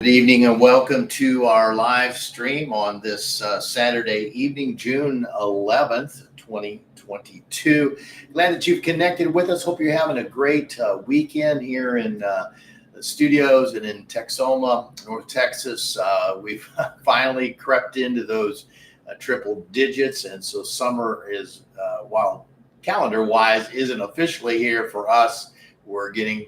Good evening and welcome to our live stream on this Saturday evening, June 11th, 2022. Glad that you've connected with us. Hope you're having a great weekend here in the studios and in Texoma, North Texas. We've finally crept into those triple digits, and so summer is, while calendar-wise isn't officially here for us, we're getting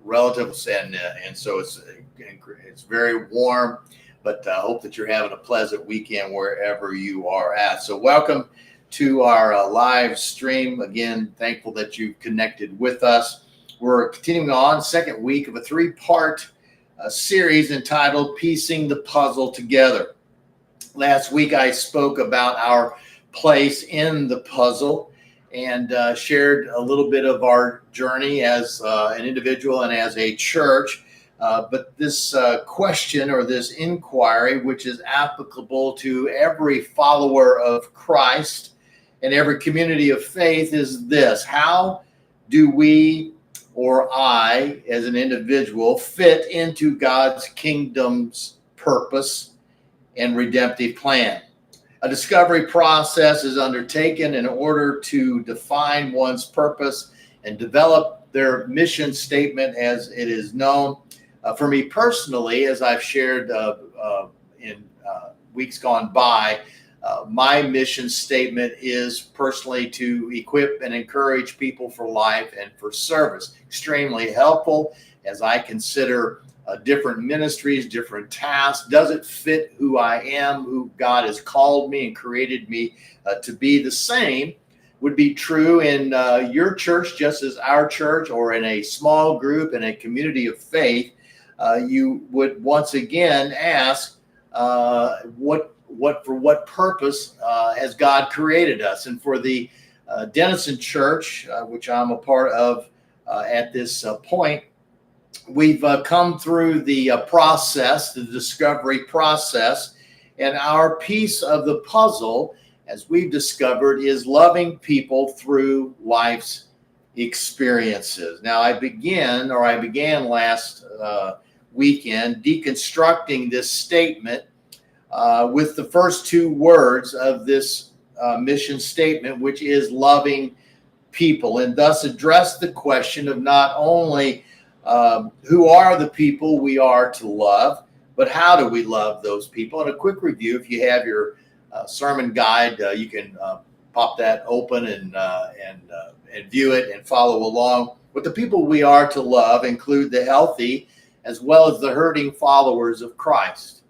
relative, and so it's very warm, but I hope that you're having a pleasant weekend wherever you are at. So welcome to our live stream. Again, thankful that you've connected with us. We're continuing on, second week of a three-part series entitled Piecing the Puzzle Together. Last week I spoke about our place in the puzzle and shared a little bit of our journey as an individual and as a church. But this question or this inquiry, which is applicable to every follower of Christ and every community of faith, is this: how do we, or I as an individual, fit into God's kingdom's purpose and redemptive plan? A discovery process is undertaken in order to define one's purpose and develop their mission statement as it is known. For me personally, as I've shared in weeks gone by, my mission statement is personally to equip and encourage people for life and for service. Extremely helpful as I consider different ministries, different tasks. Does it fit who I am, who God has called me and created me to be? The same would be true in your church, just as our church, or in a small group, in a community of faith. You would once again ask, for what purpose has God created us? And for the Denison Church, which I'm a part of at this point, we've come through the process, the discovery process, and our piece of the puzzle, as we've discovered, is loving people through life's experiences. Now, I began last weekend deconstructing this statement with the first two words of this mission statement, which is loving people, and thus address the question of not only who are the people we are to love, but how do we love those people? And a quick review: if you have your sermon guide, you can pop that open and view it and follow along. But the people we are to love include the healthy as well as the hurting followers of Christ.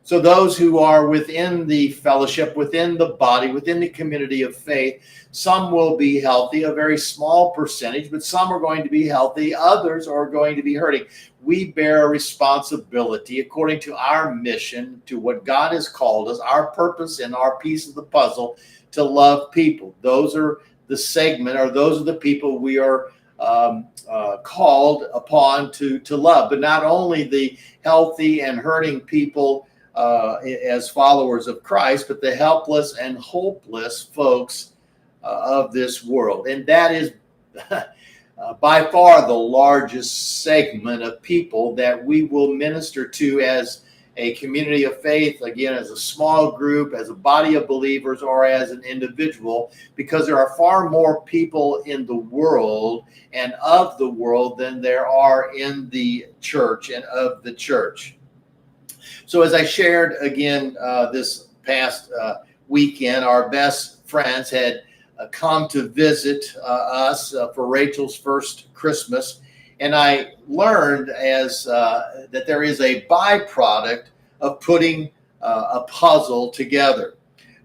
So those who are within the fellowship, within the body, within the community of faith, some will be healthy, a very small percentage, but some are going to be healthy, others are going to be hurting. We bear a responsibility according to our mission, to what God has called us, our purpose and our piece of the puzzle, to love people. Those are the segment, or those are the people we are called upon to love. But not only the healthy and hurting people as followers of Christ, but the helpless and hopeless folks of this world. And that is by far the largest segment of people that we will minister to as a community of faith, again, as a small group, as a body of believers, or as an individual, because there are far more people in the world and of the world than there are in the church and of the church. So as I shared again this past weekend, our best friends had come to visit us for Rachel's first Christmas. And I learned that there is a byproduct of putting a puzzle together.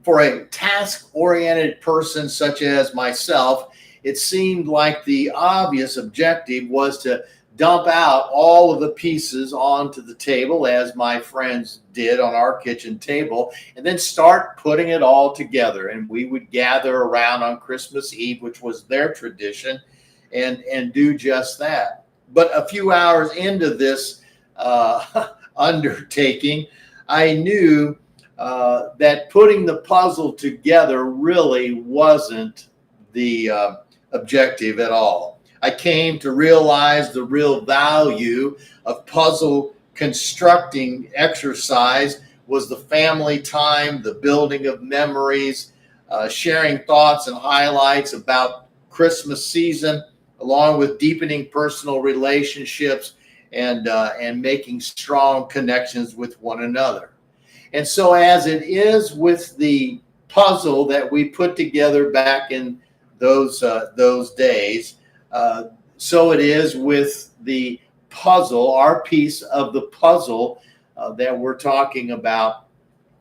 For a task-oriented person such as myself, it seemed like the obvious objective was to dump out all of the pieces onto the table, as my friends did on our kitchen table, and then start putting it all together. And we would gather around on Christmas Eve, which was their tradition, and do just that. But a few hours into this undertaking, I knew that putting the puzzle together really wasn't the objective at all. I came to realize the real value of puzzle constructing exercise was the family time, the building of memories, sharing thoughts and highlights about Christmas season, along with deepening personal relationships and making strong connections with one another. And so, as it is with the puzzle that we put together back in those days, so it is with the puzzle, our piece of the puzzle that we're talking about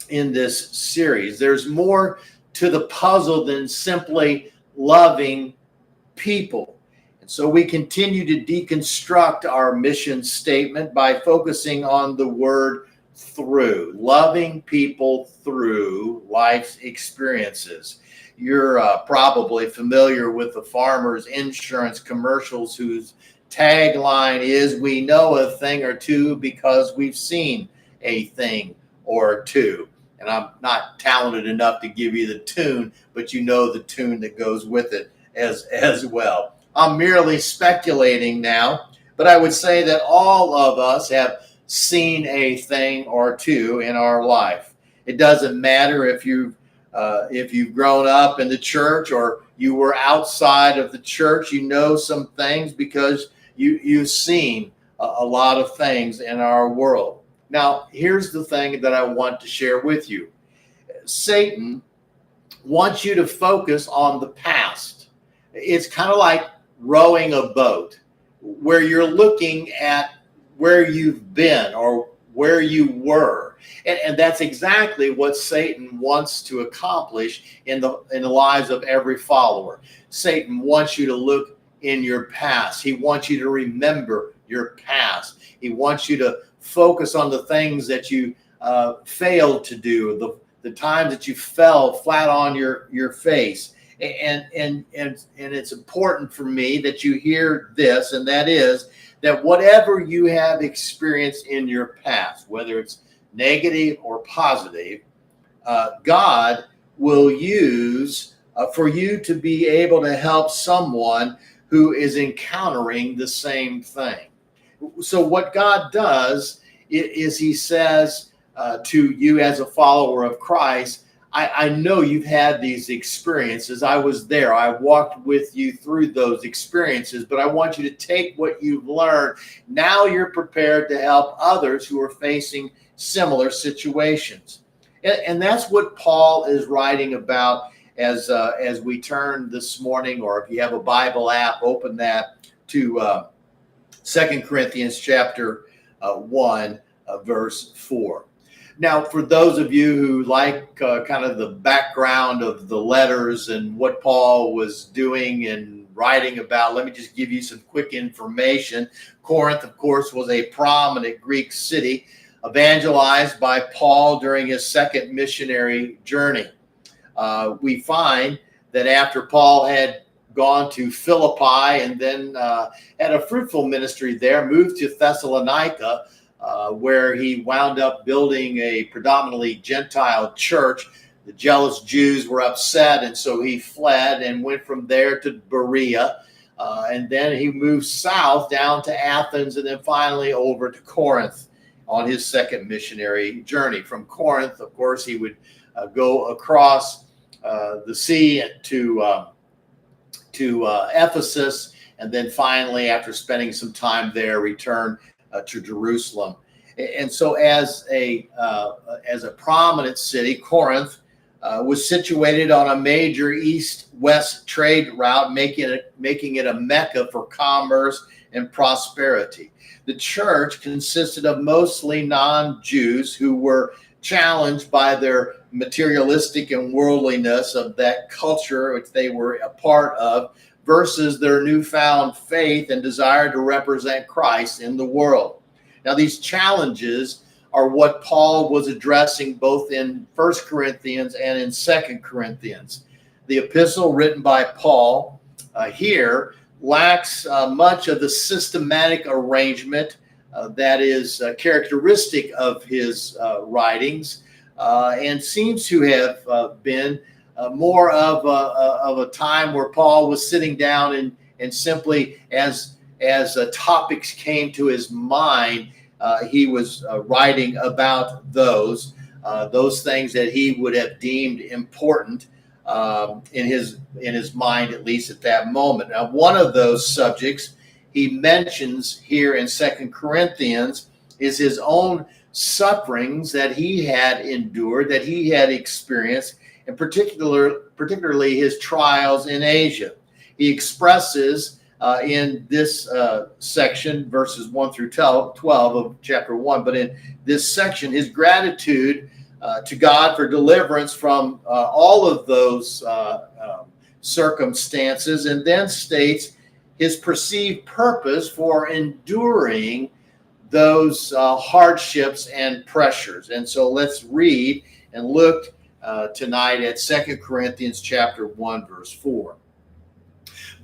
in this series. There's more to the puzzle than simply loving people. And so we continue to deconstruct our mission statement by focusing on the word through, loving people through life's experiences. You're probably familiar with the Farmers Insurance commercials whose tagline is, "We know a thing or two because we've seen a thing or two." And I'm not talented enough to give you the tune, but you know the tune that goes with it as well. I'm merely speculating now, but I would say that all of us have seen a thing or two in our life. It doesn't matter if you've grown up in the church or you were outside of the church. You know some things because you've seen a lot of things in our world. Now, here's the thing that I want to share with you. Satan wants you to focus on the past. It's kind of like rowing a boat where you're looking at where you've been or where you were. And that's exactly what Satan wants to accomplish in the lives of every follower. Satan wants you to look in your past. He wants you to remember your past. He wants you to focus on the things that you failed to do, the times that you fell flat on your face. And it's important for me that you hear this, and that is that whatever you have experienced in your past, whether it's negative or positive, God will use for you to be able to help someone who is encountering the same thing. So what God does is he says to you as a follower of Christ, I know you've had these experiences. I was there. I walked with you through those experiences, but I want you to take what you've learned. Now you're prepared to help others who are facing similar situations. And that's what Paul is writing about as we turn this morning, or if you have a Bible app, open that to 2 Corinthians chapter 1, verse 4. Now, for those of you who like kind of the background of the letters and what Paul was doing and writing about, let me just give you some quick information. Corinth, of course, was a prominent Greek city evangelized by Paul during his second missionary journey. We find that after Paul had gone to Philippi and then had a fruitful ministry there, moved to Thessalonica, where he wound up building a predominantly Gentile church. The jealous Jews were upset, and so he fled and went from there to Berea. And then he moved south down to Athens and then finally over to Corinth on his second missionary journey. From Corinth, of course, he would go across the sea to Ephesus, and then finally, after spending some time there, return to Jerusalem. And so as a prominent city, Corinth was situated on a major east-west trade route, making it a mecca for commerce and prosperity. The church consisted of mostly non-Jews who were challenged by their materialistic and worldliness of that culture which they were a part of versus their newfound faith and desire to represent Christ in the world. Now, these challenges are what Paul was addressing both in 1 Corinthians and in 2 Corinthians. The epistle written by Paul here lacks much of the systematic arrangement that is characteristic of his writings and seems to have been more of a time where Paul was sitting down and simply as topics came to his mind, he was writing about those things that he would have deemed important in his mind, at least at that moment. Now, one of those subjects he mentions here in 2 Corinthians is his own sufferings that he had endured, that he had experienced, and particularly his trials in Asia. He expresses in this section, verses 1 through 12 of chapter 1, but in this section, his gratitude to God for deliverance from all of those circumstances, and then states his perceived purpose for enduring those hardships and pressures. And so let's read and look tonight at 2 Corinthians chapter 1, verse 4.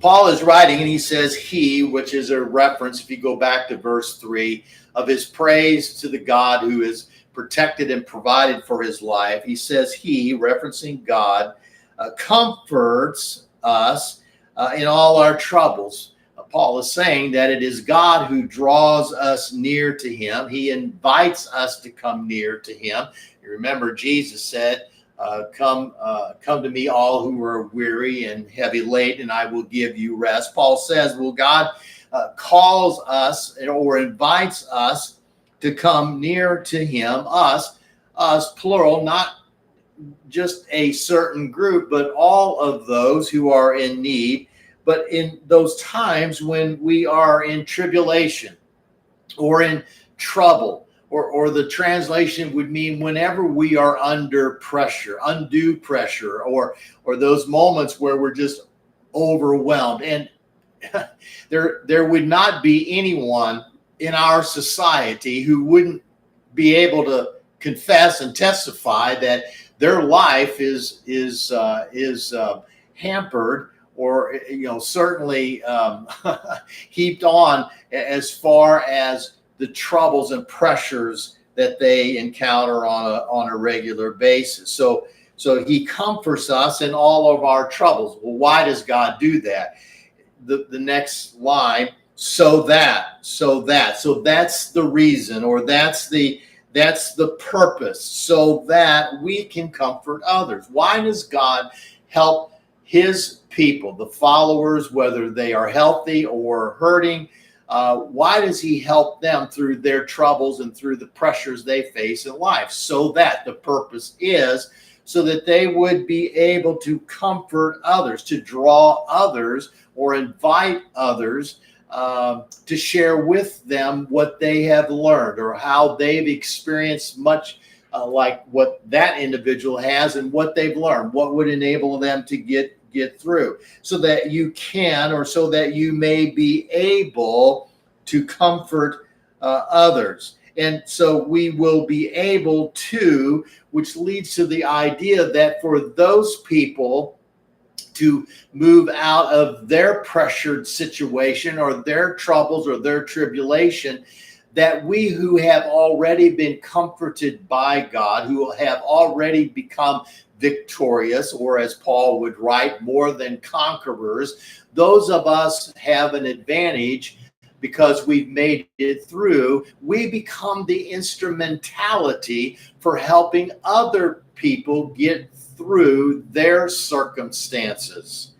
Paul is writing, and he says he, which is a reference, if you go back to verse 3, of his praise to the God who is protected and provided for his life. He says he, referencing God, comforts us in all our troubles. Paul is saying that it is God who draws us near to him. He invites us to come near to him. You remember Jesus said, come to me, all who are weary and heavy laden, and I will give you rest. Paul says, well, God calls us or invites us to come near to him, us plural, not just a certain group, but all of those who are in need. But in those times when we are in tribulation or in trouble, or the translation would mean whenever we are under pressure, undue pressure, or those moments where we're just overwhelmed. And there would not be anyone in our society who wouldn't be able to confess and testify that their life is hampered, or certainly heaped on as far as the troubles and pressures that they encounter on a regular basis. So he comforts us in all of our troubles. Well, why does God do that? The next line, so that's the reason, or that's the purpose, so that we can comfort others. Why does God help his people, the followers, whether they are healthy or hurting? Why does he help them through their troubles and through the pressures they face in life? So that the purpose is so that they would be able to comfort others, to draw others, or invite others to share with them what they have learned, or how they've experienced much like what that individual has and what they've learned, what would enable them to get through, so that you can, or so that you may be able to comfort others. And so we will be able to, which leads to the idea that for those people to move out of their pressured situation, or their troubles, or their tribulation, that we who have already been comforted by God, who have already become victorious, or as Paul would write, more than conquerors, those of us have an advantage because we've made it through. We become the instrumentality for helping other people get through their circumstances.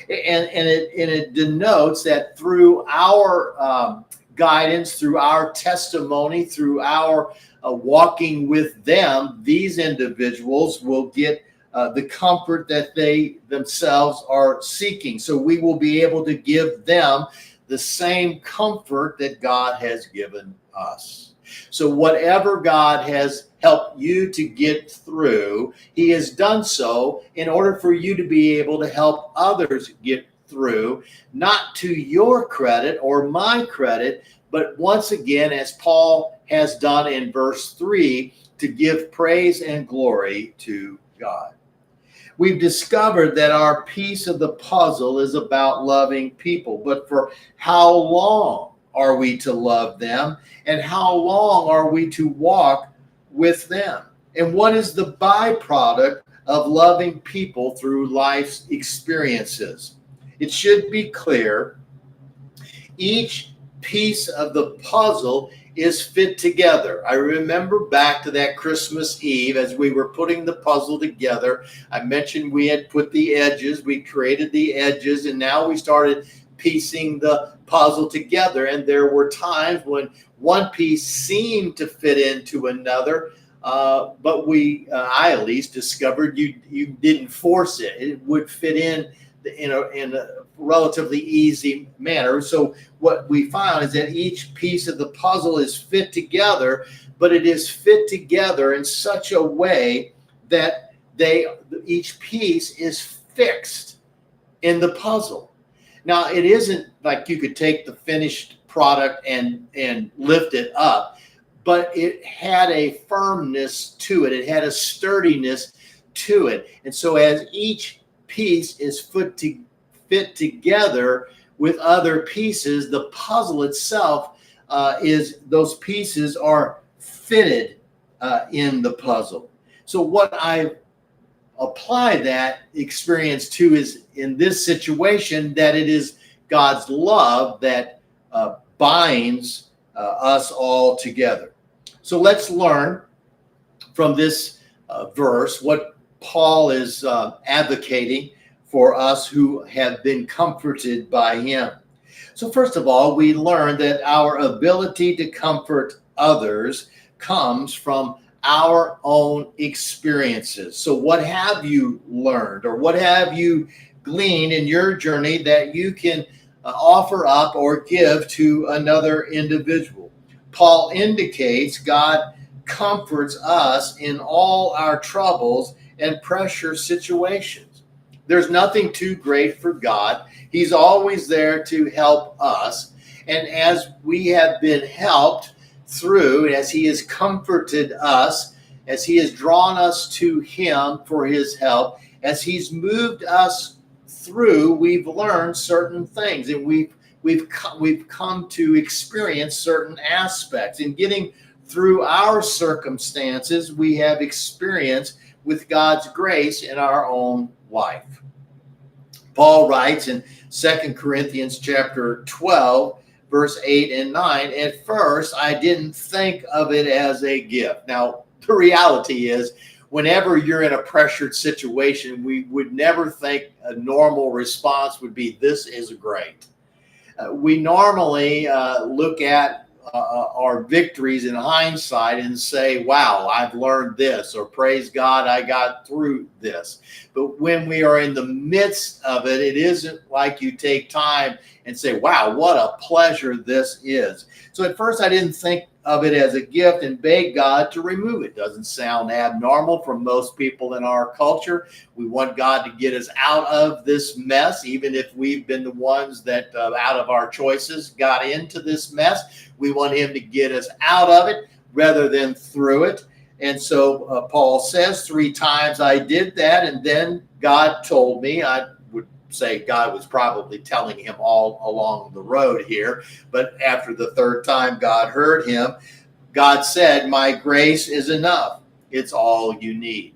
And it denotes that through our guidance, through our testimony, through our walking with them, these individuals will get the comfort that they themselves are seeking. So we will be able to give them the same comfort that God has given us. So whatever God has helped you to get through, he has done so in order for you to be able to help others get through, not to your credit or my credit, but once again, as Paul has done in verse 3, to give praise and glory to God. We've discovered that our piece of the puzzle is about loving people, but for how long are we to love them, and how long are we to walk with them? And what is the byproduct of loving people through life's experiences? It should be clear, each piece of the puzzle is fit together. I remember back to that Christmas Eve as we were putting the puzzle together. I mentioned we had put the edges, we created the edges, and now we started piecing the puzzle together. And there were times when one piece seemed to fit into another, but I at least discovered you didn't force it. It would fit in a relatively easy manner. So what we found is that each piece of the puzzle is fit together, but it is fit together in such a way that each piece is fixed in the puzzle. Now, it isn't like you could take the finished product and lift it up, but it had a firmness to it. It had a sturdiness to it. And so as each piece is fit together with other pieces, the puzzle itself those pieces are fitted in the puzzle. So what I apply that experience to is in this situation that it is God's love that binds us all together. So let's learn from this verse what Paul is advocating for us who have been comforted by him. So first of all, we learn that our ability to comfort others comes from our own experiences. So what have you learned, or what have you gleaned in your journey that you can offer up or give to another individual? Paul indicates God comforts us in all our troubles and pressure situations. There's nothing too great for God. He's always there to help us. And as we have been helped through, as he has comforted us, as he has drawn us to him for his help, as he's moved us through, we've learned certain things, and we've come to experience certain aspects. In getting through our circumstances, we have experience with God's grace in our own life. Paul writes in 2 Corinthians chapter 12, verse 8 and 9, at first I didn't think of it as a gift. Now, the reality is, whenever you're in a pressured situation, we would never think a normal response would be, this is great. We normally look at our victories in hindsight and say, wow, I've learned this, or praise God, I got through this. But when we are in the midst of it, it isn't like you take time and say, wow, what a pleasure this is. So at first I didn't think of it as a gift and beg God to remove it. Doesn't sound abnormal for most people in our culture. We want God to get us out of this mess, even if we've been the ones that out of our choices got into this mess. We want him to get us out of it rather than through it. And so Paul says 3 times I did that, and then God told me. I would say God was probably telling him all along the road here, but after the 3rd time God heard him, God said, my grace is enough. It's all you need.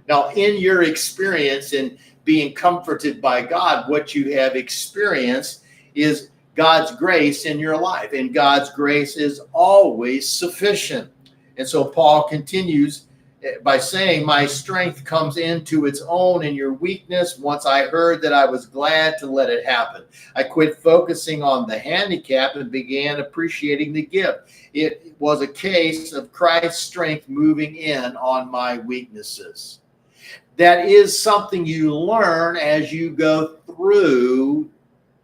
Now, in your experience in being comforted by God, what you have experienced is God's grace in your life, and God's grace is always sufficient. And so Paul continues by saying, my strength comes into its own in your weakness. Once I heard that, I was glad to let it happen. I quit focusing on the handicap and began appreciating the gift. It was a case of Christ's strength moving in on my weaknesses. That is something you learn as you go through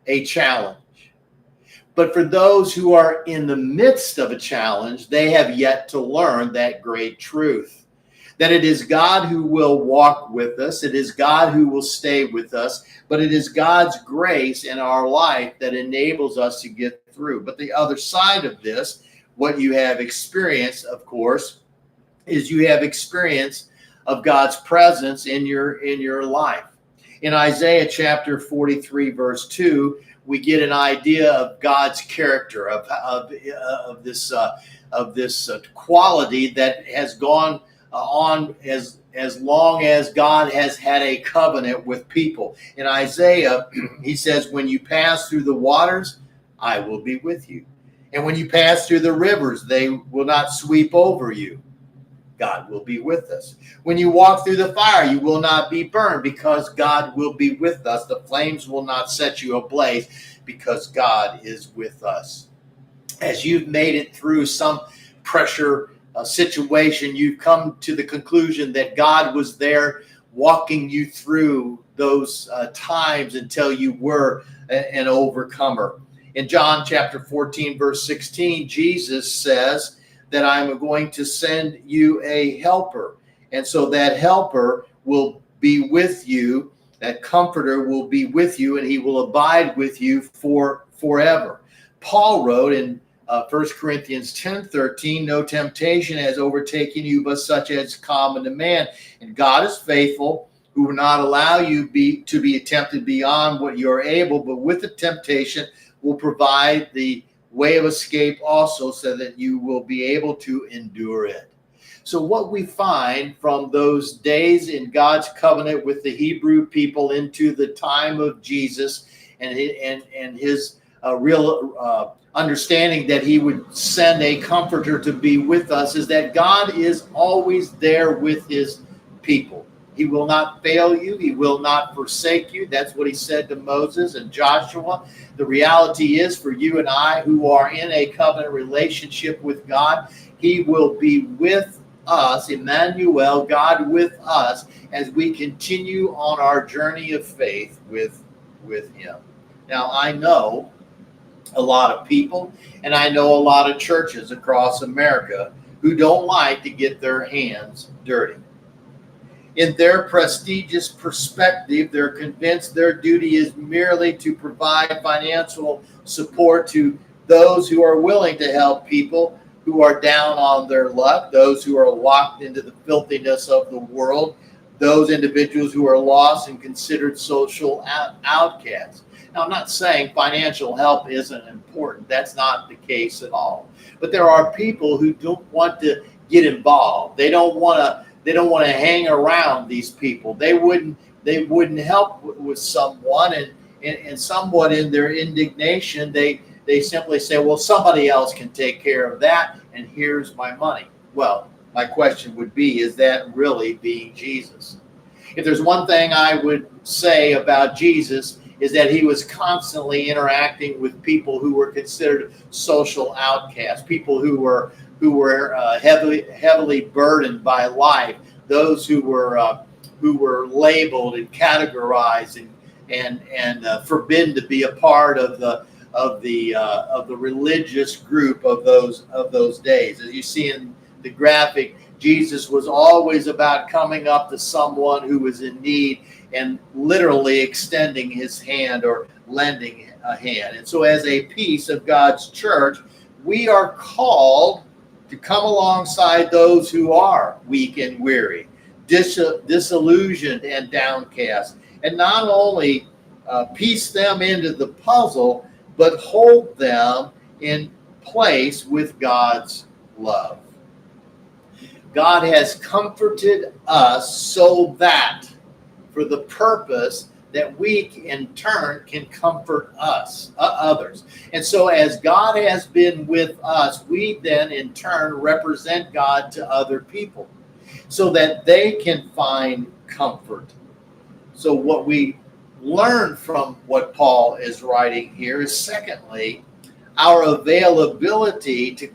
a challenge. But for those who are in the midst of a challenge, they have yet to learn that great truth, that it is God who will walk with us. It is God who will stay with us, but it is God's grace in our life that enables us to get through. But the other side of this, what you have experienced, of course, is you have experience of God's presence in your life. In Isaiah chapter 43, verse 2, we get an idea of God's character, of this quality that has gone on as long as God has had a covenant with people. In Isaiah, he says, when you pass through the waters, I will be with you. And when you pass through the rivers, they will not sweep over you. God will be with us. When you walk through the fire, you will not be burned, because God will be with us. The flames will not set you ablaze, because God is with us. As you've made it through some pressure situation, you've come to the conclusion that God was there walking you through those times until you were an overcomer. In John chapter 14, verse 16, Jesus says that I'm going to send you a helper. And so that helper will be with you. That comforter will be with you, and he will abide with you forever. Paul wrote in 1 Corinthians 10:13, no temptation has overtaken you but such as common to man. And God is faithful, who will not allow you to be tempted beyond what you are able, but with the temptation will provide the way of escape also, so that you will be able to endure it. So what we find from those days in God's covenant with the Hebrew people into the time of Jesus and his real understanding that he would send a comforter to be with us is that God is always there with his people. He will not fail you. He will not forsake you. That's what he said to Moses and Joshua. The reality is, for you and I who are in a covenant relationship with God, he will be with us, Emmanuel, God with us, as we continue on our journey of faith with him. Now, I know a lot of people, and I know a lot of churches across America who don't like to get their hands dirty. In their prestigious perspective, they're convinced their duty is merely to provide financial support to those who are willing to help people who are down on their luck, those who are locked into the filthiness of the world, those individuals who are lost and considered social outcasts. Now, I'm not saying financial help isn't important. That's not the case at all. But there are people who don't want to get involved. They don't want to hang around these people. They wouldn't help with someone, and somewhat in their indignation, they simply say, well, somebody else can take care of that, and here's my money. Well, my question would be, is that really being Jesus? If there's one thing I would say about Jesus, is that he was constantly interacting with people who were considered social outcasts, people who were heavily burdened by life, those who were labeled and categorized and forbidden to be a part of the religious group of those days. As you see in the graphic, Jesus was always about coming up to someone who was in need and literally extending his hand or lending a hand. And so as a piece of God's church, we are called to come alongside those who are weak and weary, disillusioned and downcast, and not only piece them into the puzzle, but hold them in place with God's love. God has comforted us so that for the purpose that we in turn can comfort others. And so as God has been with us, we then in turn represent God to other people so that they can find comfort. So what we learn from what Paul is writing here is, secondly, our availability to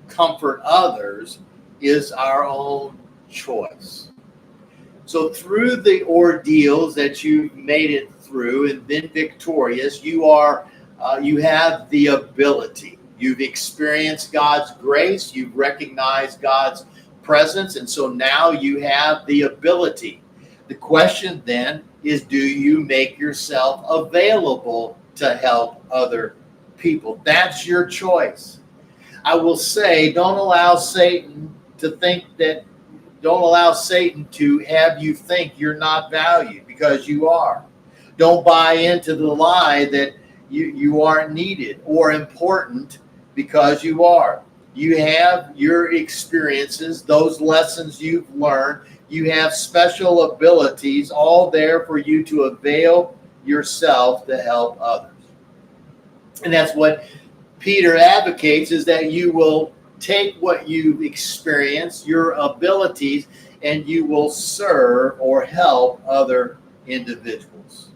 comfort others is our own choice. So through the ordeals that you've made it through and been victorious, you have the ability. You've experienced God's grace. You've recognized God's presence. And so now you have the ability. The question then is, do you make yourself available to help other people? That's your choice. I will say, don't allow Satan to have you think you're not valued, because you are. Don't buy into the lie that you aren't needed or important, because you are. You have your experiences, those lessons you've learned. You have special abilities, all there for you to avail yourself to help others. And that's what Peter advocates is that you will take what you've experienced, your abilities, and you will serve or help other individuals.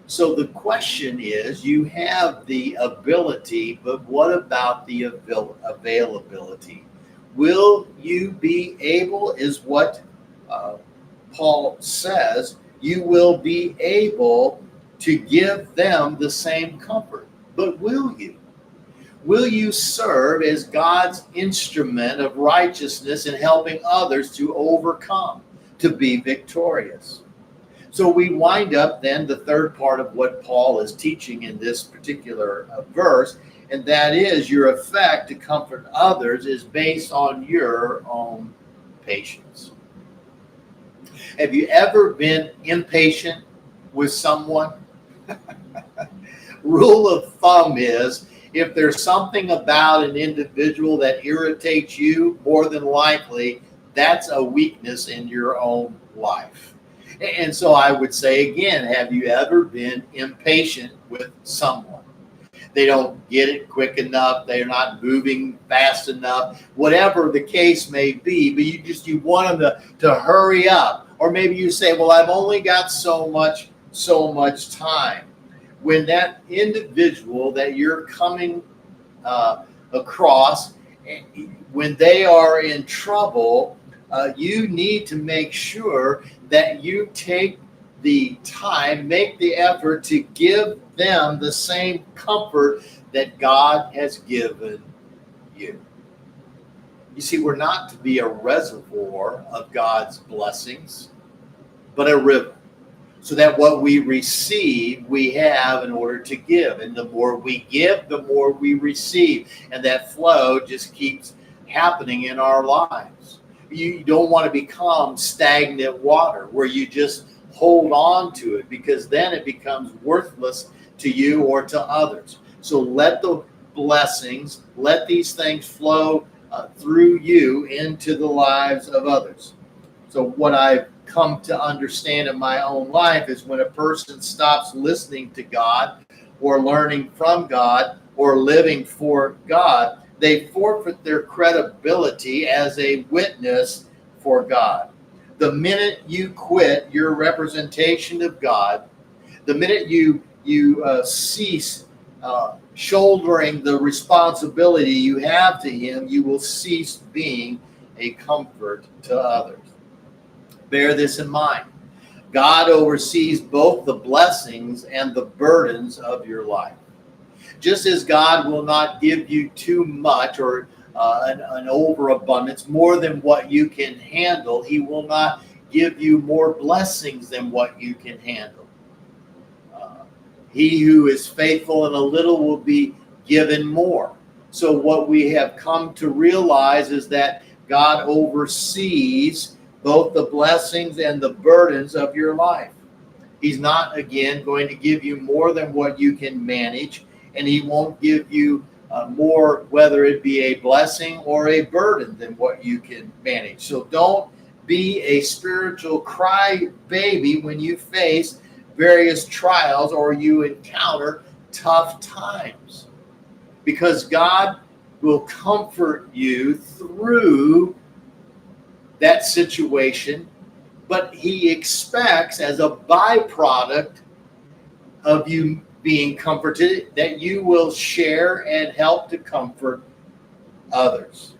So the question is, you have the ability, but what about the availability? Will you be able, is what Paul says, you will be able to give them the same comfort. But will you? Will you serve as God's instrument of righteousness in helping others to overcome, to be victorious? So we wind up then the third part of what Paul is teaching in this particular verse, and that is your effect to comfort others is based on your own patience. Have you ever been impatient with someone? Rule of thumb is, if there's something about an individual that irritates you, more than likely, that's a weakness in your own life. And so I would say again, have you ever been impatient with someone? They don't get it quick enough. They're not moving fast enough, whatever the case may be, but you want them to hurry up. Or maybe you say, well, I've only got so much time. When that individual that you're coming across, when they are in trouble, you need to make sure that you take the time, make the effort to give them the same comfort that God has given you. You see, we're not to be a reservoir of God's blessings, but a river, so that what we receive, we have in order to give. And the more we give, the more we receive. And that flow just keeps happening in our lives. You don't want to become stagnant water where you just hold on to it, because then it becomes worthless to you or to others. So let the blessings, let these things flow through you into the lives of others. So what I've come to understand in my own life is when a person stops listening to God or learning from God or living for God, they forfeit their credibility as a witness for God. The minute you quit your representation of God, the minute you cease shouldering the responsibility you have to Him, you will cease being a comfort to others. Bear this in mind. God oversees both the blessings and the burdens of your life. Just as God will not give you too much or an overabundance, more than what you can handle, He will not give you more blessings than what you can handle. He who is faithful in a little will be given more. So what we have come to realize is that God oversees both the blessings and the burdens of your life. He's not, again, going to give you more than what you can manage, and He won't give you more, whether it be a blessing or a burden, than what you can manage. So don't be a spiritual crybaby when you face various trials or you encounter tough times, because God will comfort you through that situation, but He expects, as a byproduct of you being comforted, that you will share and help to comfort others.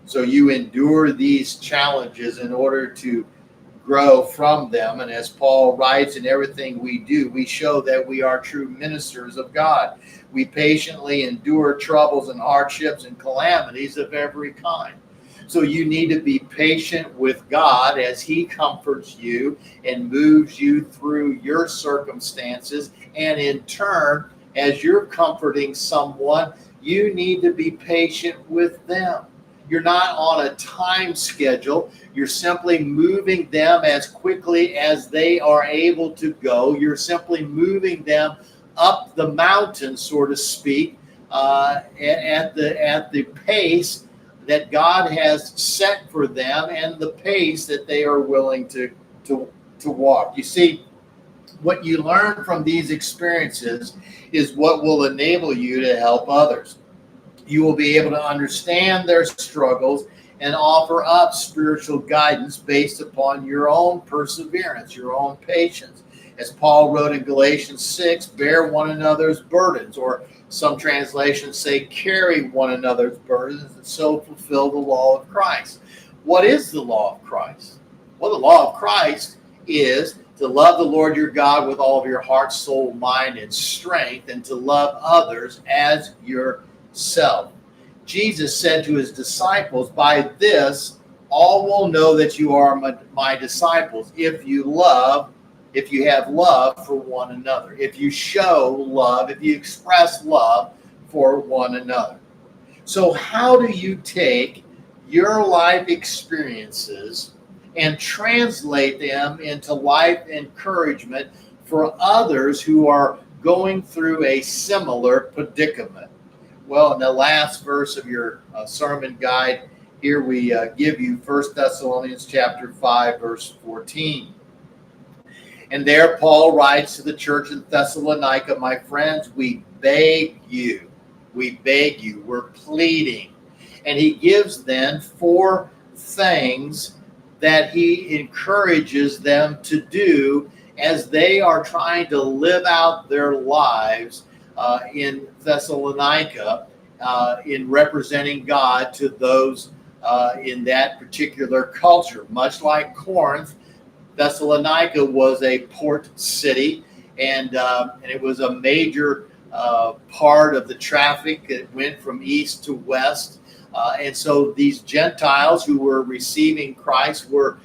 So you endure these challenges in order to grow from them. And as Paul writes, in everything we do, we show that we are true ministers of God. We patiently endure troubles and hardships and calamities of every kind. So you need to be patient with God as He comforts you and moves you through your circumstances. And in turn, as you're comforting someone, you need to be patient with them. You're not on a time schedule. You're simply moving them as quickly as they are able to go. You're simply moving them up the mountain, so to speak, at the pace that God has set for them and the pace that they are willing to walk. You see, What you learn from these experiences is what will enable you to help others. You will be able to understand their struggles and offer up spiritual guidance based upon your own perseverance, your own patience. As Paul wrote in Galatians 6, bear one another's burdens, or some translations say carry one another's burdens, and so fulfill the law of Christ. What is the law of Christ? Well, the law of Christ is to love the Lord your God with all of your heart, soul, mind, and strength, and to love others as yourself. Jesus said to his disciples, by this, all will know that you are my disciples if you have love for one another, if you show love, if you express love for one another. So how do you take your life experiences and translate them into life encouragement for others who are going through a similar predicament? Well, in the last verse of your sermon guide, here we give you 1 Thessalonians chapter 5, verse 14. And there Paul writes to the church in Thessalonica, my friends, we beg you, we're pleading. And he gives then 4 things that he encourages them to do as they are trying to live out their lives in Thessalonica, in representing God to those in that particular culture. Much like Corinth, Thessalonica was a port city, and it was a major part of the traffic that went from east to west. And so these Gentiles who were receiving Christ were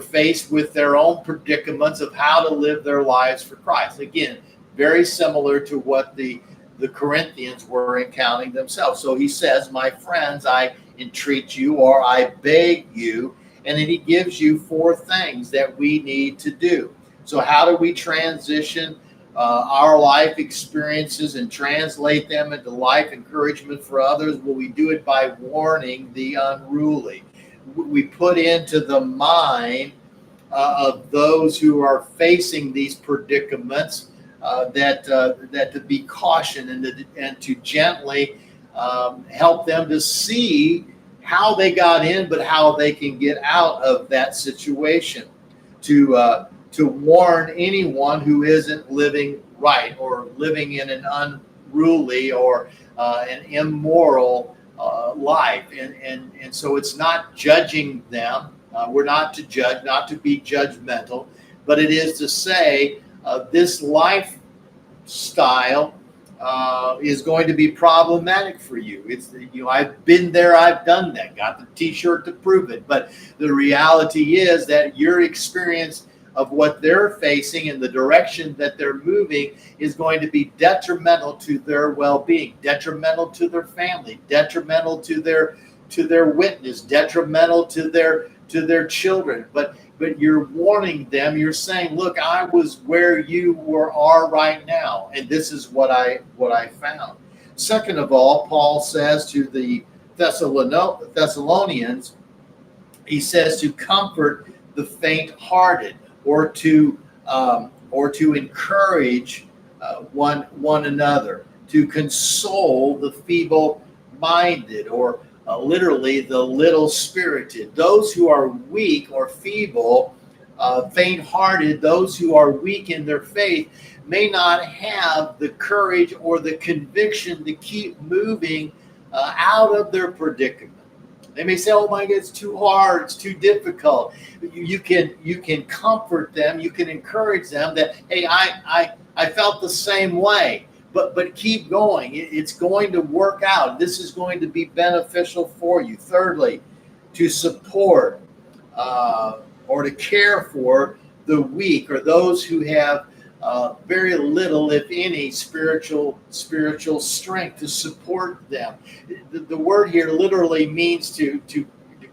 faced with their own predicaments of how to live their lives for Christ. Again, very similar to what the Corinthians were encountering themselves. So he says, my friends, I entreat you, or I beg you. And then he gives you 4 things that we need to do. So how do we transition our life experiences and translate them into life encouragement for others? Well, we do it by warning the unruly. We put into the mind of those who are facing these predicaments that to be cautioned and to gently help them to see how they got in, but how they can get out of that situation. To warn anyone who isn't living right or living in an unruly or an immoral life. And so it's not judging them. We're not to judge, not to be judgmental, but it is to say this lifestyle is going to be problematic for you. It's, I've been there, I've done that, got the t-shirt to prove it. But the reality is that your experience of what they're facing and the direction that they're moving is going to be detrimental to their well-being, detrimental to their family, detrimental to their witness, detrimental to their children. But you're warning them. You're saying, look, I was where you are right now, and this is what I found. Second of all, Paul says to the Thessalonians, he says to comfort the faint-hearted, or to encourage one another, to console the feeble-minded, or literally the little-spirited. Those who are weak or feeble, faint-hearted, those who are weak in their faith may not have the courage or the conviction to keep moving out of their predicament. They may say, oh my God, it's too hard, it's too difficult. You can comfort them, you can encourage them that, hey, I felt the same way. But keep going. It's going to work out. This is going to be beneficial for you. Thirdly, to support or to care for the weak, or those who have very little, if any, spiritual strength, to support them. The word here literally means to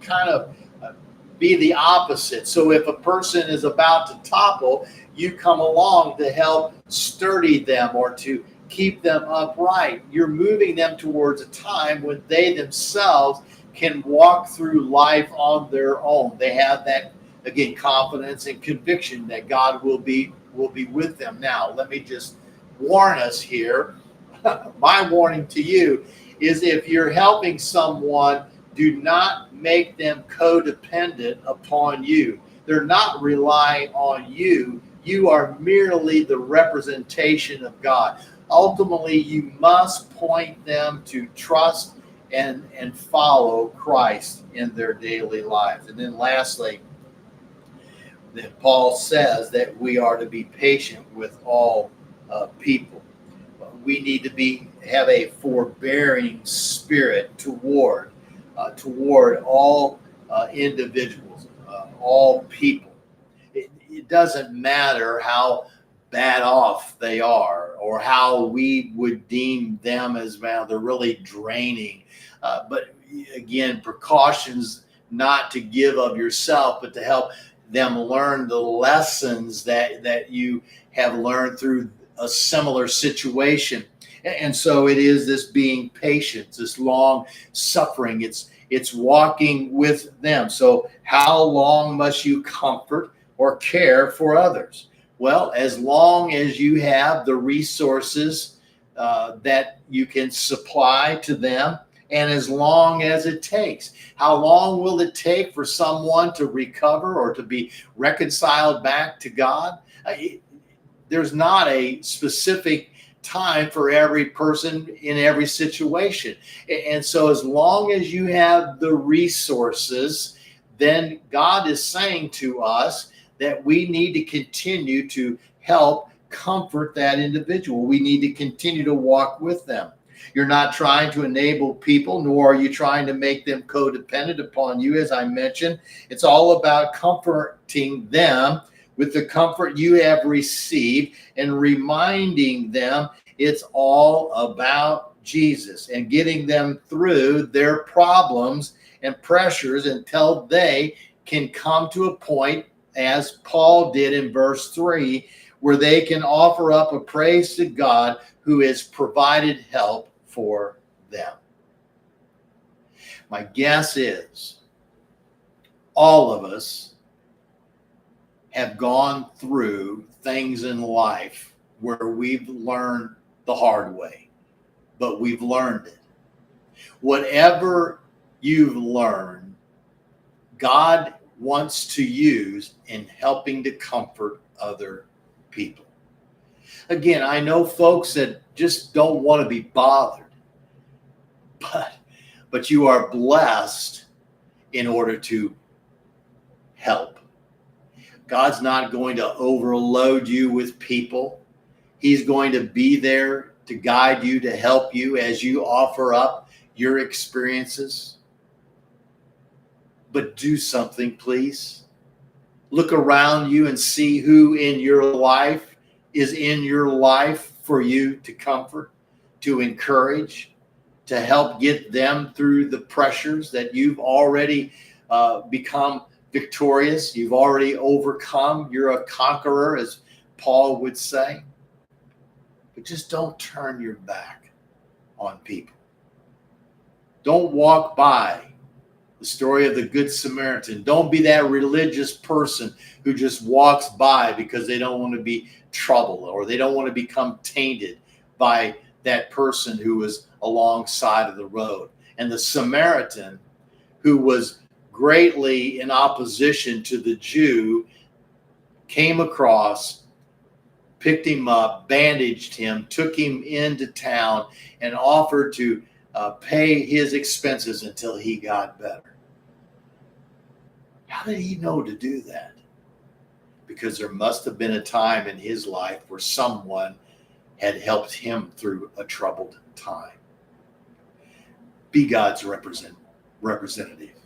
kind of be the opposite. So if a person is about to topple, you come along to help sturdy them or to keep them upright. You're moving them towards a time when they themselves can walk through life on their own. They have that, again, confidence and conviction that God will be will be with them. Now, let me just warn us here. My warning to you is if you're helping someone, do not make them codependent upon you. They're not relying on you. You are merely the representation of God. Ultimately, you must point them to trust and follow Christ in their daily lives. And then lastly, that Paul says that we are to be patient with all people. We need to have a forbearing spirit toward all individuals, all people. It doesn't matter how bad off they are or how we would deem them as, well, they're really draining. But again, precautions not to give of yourself, but to help them learn the lessons that you have learned through a similar situation. And so it is this being patient, this long suffering. It's walking with them. So how long must you comfort or care for others? Well, as long as you have the resources that you can supply to them, and as long as it takes. How long will it take for someone to recover or to be reconciled back to God? There's not a specific time for every person in every situation. And so as long as you have the resources, then God is saying to us that we need to continue to help comfort that individual. We need to continue to walk with them. You're not trying to enable people, nor are you trying to make them codependent upon you, as I mentioned. It's all about comforting them with the comfort you have received and reminding them it's all about Jesus and getting them through their problems and pressures until they can come to a point, as Paul did in verse 3, where they can offer up a praise to God who has provided help for them. My guess is all of us have gone through things in life where we've learned the hard way, but we've learned it. Whatever you've learned, God wants to use in helping to comfort other people. Again, I know folks that just don't want to be bothered, but you are blessed in order to help. God's not going to overload you with people. He's going to be there to guide you, to help you as you offer up your experiences. But do something, please. Look around you and see who in your life is in your life for you to comfort, to encourage, to help get them through the pressures that you've already become victorious. You've already overcome. You're a conqueror, as Paul would say. But just don't turn your back on people. Don't walk by the story of the Good Samaritan. Don't be that religious person who just walks by because they don't want to be troubled or they don't want to become tainted by that person who was alongside of the road. And the Samaritan, who was greatly in opposition to the Jew, came across, picked him up, bandaged him, took him into town, and offered to pay his expenses until he got better. How did he know to do that? Because there must have been a time in his life where someone had helped him through a troubled time. Be God's representative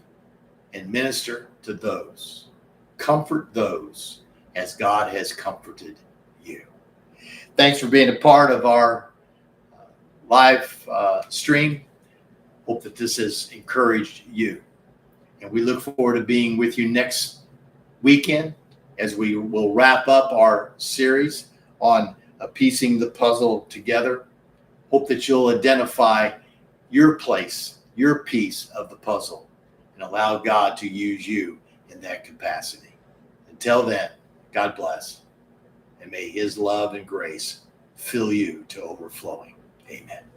and minister to those. Comfort those as God has comforted you. Thanks for being a part of our live stream. Hope that this has encouraged you. And we look forward to being with you next weekend as we will wrap up our series on piecing the puzzle together. Hope that you'll identify your place, your piece of the puzzle, and allow God to use you in that capacity. Until then, God bless and may his love and grace fill you to overflowing. Amen.